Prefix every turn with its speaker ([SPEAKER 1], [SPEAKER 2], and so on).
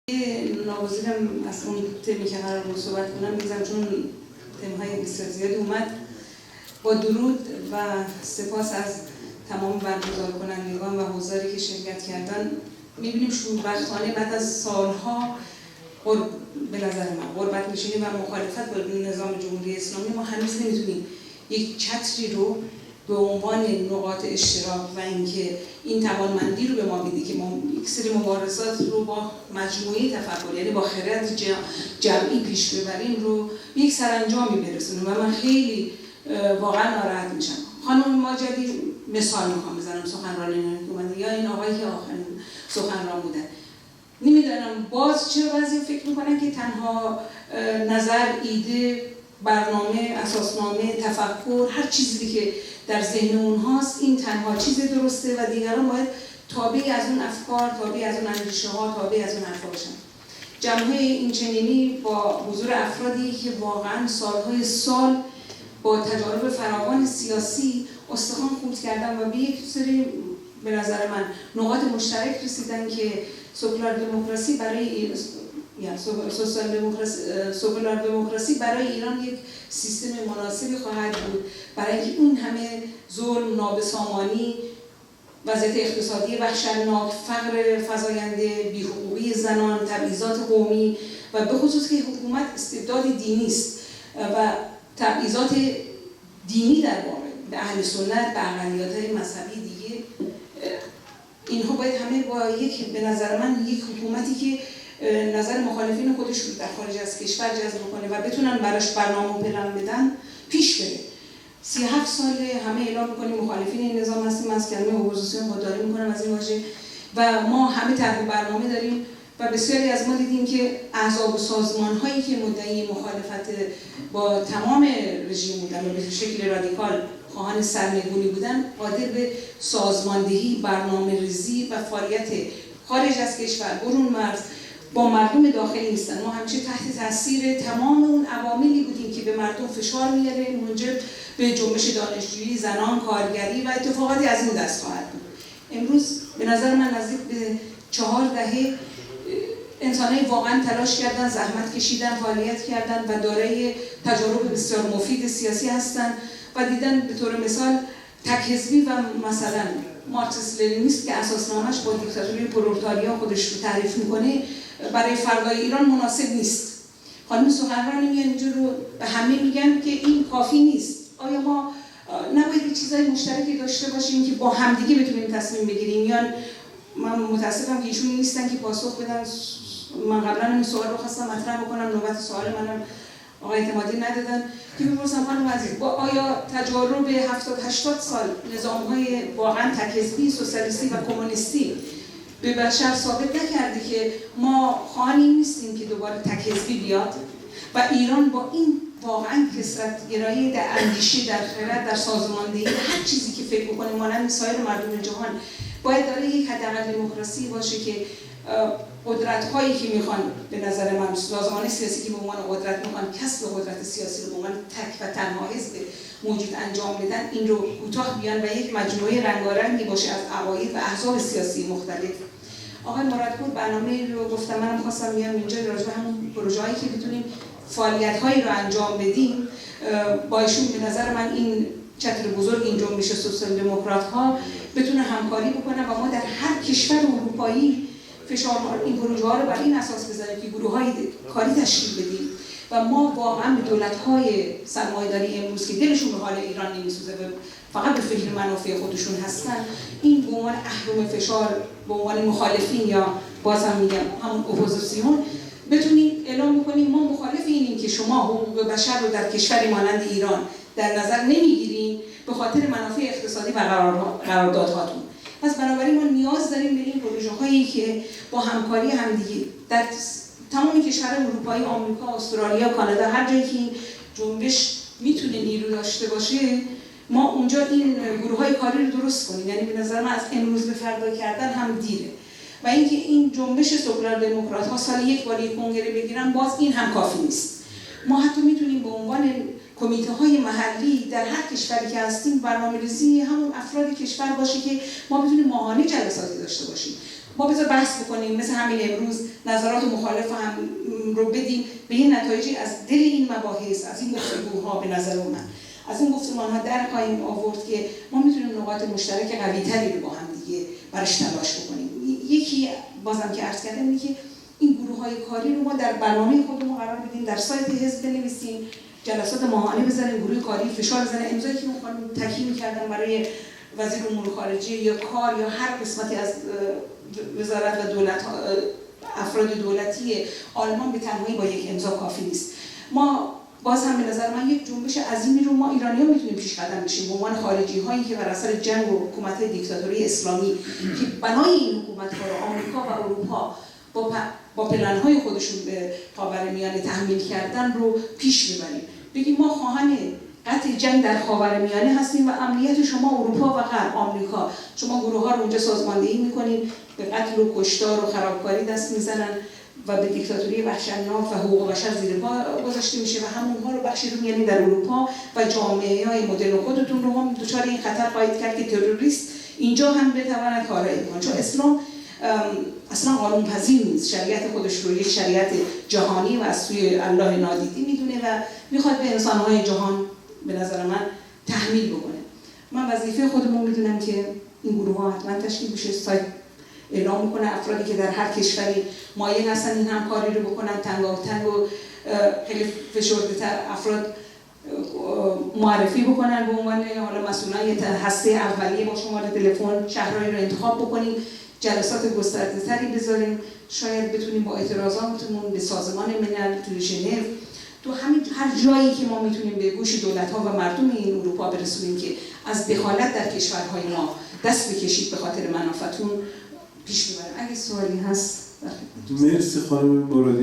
[SPEAKER 1] ناگزیرم از اون تمی که قرار بود صحبت کنم میگذارم چون تمهای بسیار زیادی اومد. با درود و سپاس از تمام برگزار کنندگان و حضاری که شرکت کردن، میبینیم شوربختانه بعد از سالها به نظر من غربت نشینی و مخالفت با نظام جمهوری اسلامی، ما هنوز نمیتونیم یک چتری رو به عنوان نقاط اشتراک و اینکه این توانمندی رو به ما میده که ما یک سری مبارزات رو با مجموعه تفکر، یعنی با خرد جمعی پیش ببریم، رو به یک سرانجامی برسونیم. و من خیلی واقعا ناراحت میشم. خانم ماجدی مثال میخوام بزنم، سخنران حکومتی، یا این آقایی که آخرین سخنران بودن. نمیدونم باز چرا بعضی فکر میکنن که تنها نظر، ایده، برنامه، اساسنامه، تفکر، هر چیزی که در ذهن اونهاست این تنها چیز درسته و دیگران باید تابع از اون افکار، تابع از اون اندیشه ها، تابع از اون حرفا باشن. جمعه این چنینی با حضور افرادی که واقعا سالهای سال با تجارب فراوان سیاسی استخوان خورد کردن و به یک سری به نظر من نقاط مشترک رسیدن که سکولار دموکراسی برای ایران یک سیستم مناسبی خواهد بود، برای اینکه اون همه ظلم، نابسامانی، وضعیت اقتصادی وحشتناک، فقر فزاینده، بی‌حقوقی زنان، تبعیضات قومی و به خصوص که حکومت استبداد دینی است و تبعیضات دینی در واقع به اهل سنت، به اقلیت‌های مذهبی دیگه، اینها باید همه با یک به نظر من یک حکومتی که نظر مخالفین خودش رو در خارج از کشور جذب کنه و بتونن براش برنامه و پلن بدن پیش بره. 37 سال همه اعلام می‌کنیم مخالفین این نظام هستیم، از کلمه اپوزیسیون خودداری می‌کنم از این واژه، و ما همه طرح برنامه داریم و بسیاری از ما دیدیم که احزاب و سازمان‌هایی که مدعی مخالفت با تمام رژیم بودن و به شکل رادیکال خواهان سرنگونی بودن، قادر به سازماندهی، برنامه‌ریزی و فعالیت خارج از کشور، برون مرز با مردم داخلی نیستن. ما همیشه تحت تاثیر تمام اون عواملی بودیم که به مردم فشار میاره، منجر به جنبش دانشجویی، زنان، کارگری و اتفاقاتی از این دست خواهد بود. امروز به نظر من نزدیک به 4 دهه انسان‌های واقعا تلاش کردن، زحمت کشیدن، فعالیت کردن و دارای تجارب بسیار مفید سیاسی هستن و دیدن به طور مثال تک حزبی و مثلا مارکسیسم لنینیست که اساسنامه‌اش با دیکتاتوری پرولتاریا خودش رو تعریف میکنه برای فردای ایران مناسب نیست. خانم سخنران میان اینجا رو به همه میگن که این کافی نیست. آیا ما نباید چیزای مشترکی داشته باشیم که با همدیگه بتونیم تصمیم بگیریم؟ یا من متاسفم که ایشون نیستن که پاسخ بدن. من قبلا این سوال رو خواستم مطرح بکنم، نوبت سوال منم آقای اعتمادی ندادن که بپرسم خانم عزیز، با آیا تجارب 70-80 سال نظام‌های واقعا تک حزبی، سوسیالیستی و کمونیستی به بشر ثابت نکرده که ما خواهان نیستیم که دوباره تک حزبی بیاد و ایران با این واقعا کثرت‌گرایی در اندیشه، در خرد، در سازماندهی، هر چیزی که فکر بکنیم مانند سایر مردم جهان باید داره یک حداقل دموکراسی باشه که قدرت‌هایی که میخوان به نظر من سازمان سیاسی که به عنوان قدرت میخوان کسب قدرت سیاسی رو به عنوان تک و تنها حزب موجود انجام بدن، این رو کوتاه بیان و یک مجموعه رنگارنگی باشه از عقاید و احزاب سیاسی مختلف. آقای مرادپور برنامه رو گفتم، منم خواستم بیام اینجا راجع به همون پروژه‌ای که بتونیم فعالیت‌هایی رو انجام بدیم با ایشون. به نظر من این چتر بزرگ این جنبش سوسیال دموکرات‌ها بتونه همکاری بکنه و ما در هر کشور اروپایی فشار این پروژه‌ها رو بر این اساس بذاریم که گروه‌های کاری تشکیل بدیم و ما واقعا به دولت‌های سرمایه‌داری امروز که دلشون به حال ایران نمی‌سوزه و فقط به فکر منافع خودشون هستن، این به عنوان اهرم فشار، به عنوان مخالفین یا بازم میگم همون اپوزیسیون بتونیم اعلام بکنیم ما مخالف اینیم که شما حقوق بشر رو در کشوری مانند ایران در نظر نمی‌گیرین به خاطر منافع اقتصادی و قراردادهاتون. پس بنابراین ما نیاز داریم به این پروژه‌هایی که با همکاری همدیگه در تمام کشورهای اروپایی، آمریکا، استرالیا، کانادا، هر جایی که این جنبش میتونه نیرو داشته باشه، ما اونجا این گروه‌های کاری رو درست کنیم. یعنی به نظر من از امروز به فردا کردن هم دیره. و اینکه این جنبش سکولار دموکرات‌ها سال یک بار یک کنگره بگیرن، باز این هم کافی نیست. ما حتی میتونیم به عنوان کمیته‌های محلی در هر کشوری که هستیم برنامه‌ریزی همون افراد کشور باشه که ما بتونیم ماهانه جلساتی داشته باشیم. ما بذار بحث بکنیم، مثل همین امروز نظرات مخالف هم رو بدیم، به این نتایجی از دل این مباحث، از این گفتگوها به نظر من، از این گفتمان‌ها در خواهیم آورد که ما میتونیم نقاط مشترک قوی‌تری رو با هم دیگه براش تلاش بکنیم. یکی بازم که عرض کردم اینه که این گروه‌های کاری رو ما در برنامه خودمون قرار بدیم، در سایت حزب بنویسیم، جلسات ماهانه بزنیم، گروه کاری فشار بزنه، امضایی که اون خانم تکمیل کردن برای وزیر امور خارجه یا کار یا هر قسمتی از وزارت و دولت، افراد دولتی آلمان به تنهایی با یک امضا کافی نیست. ما باز هم به نظر من یک جنبش عظیمی رو ما ایرانی‌ها میتونیم پیش قدم بشیم به عنوان خارجی‌هایی که بر اثر جنگ و حکومت دیکتاتوری اسلامی که بنای این حکومت‌ها رو آمریکا و اروپا با پلن‌های خودشون به خاورمیانه تحمیل کردن رو پیش ببریم. بگیم ما خواهان قطع جنگ در خاورمیانه هستیم و امنیت شما اروپا و غرب، آمریکا، شما گروه‌ها رو اونجا سازماندهی می‌کنید، به قتل و کشتار و خرابکاری دست می‌زنن و به دیکتاتوری وحشتناک و حقوق بشر زیر پا گذاشته میشه و همونها رو بخشی رو می‌یابید در اروپا و جامعه‌های مدرن خودتون رو هم دچار این خطر خواهید کرد که تروریست اینجا هم بتواند کارایی کنه. چون اسلام اصلا قانون پذیر نیست، شریعت خودش رو یک شریعت جهانی و از سوی الله نادیده میدونه و میخواد به انسان‌های جهان به نظر من تحمیل بکنه. من وظیفه خودمون میدونم که این گروه‌ها حتما تشکیل بشه، سایت اعلام میکنه افرادی که در هر کشوری مایل هستن این همکاری رو بکنن، تنگاتنگ و خیلی فشرده‌تر افراد معرفی بکنن به عنوان حالا مسئولان یه هسته اولیه با شماره تلفن، شهرهایی رو انتخاب بکنیم، جلسات گسترده‌تری بذاریم، شاید بتونیم با اعتراضاتمون به سازمان ملل توی ژنو، تو همین هر جایی که ما میتونیم به گوش دولت‌ها و مردم این اروپا برسونیم که از دخالت در کشورهای ما دست بکشید به خاطر منافعتون پیش ببریم. اگه سوالی هست
[SPEAKER 2] مرسی خانم مرادی.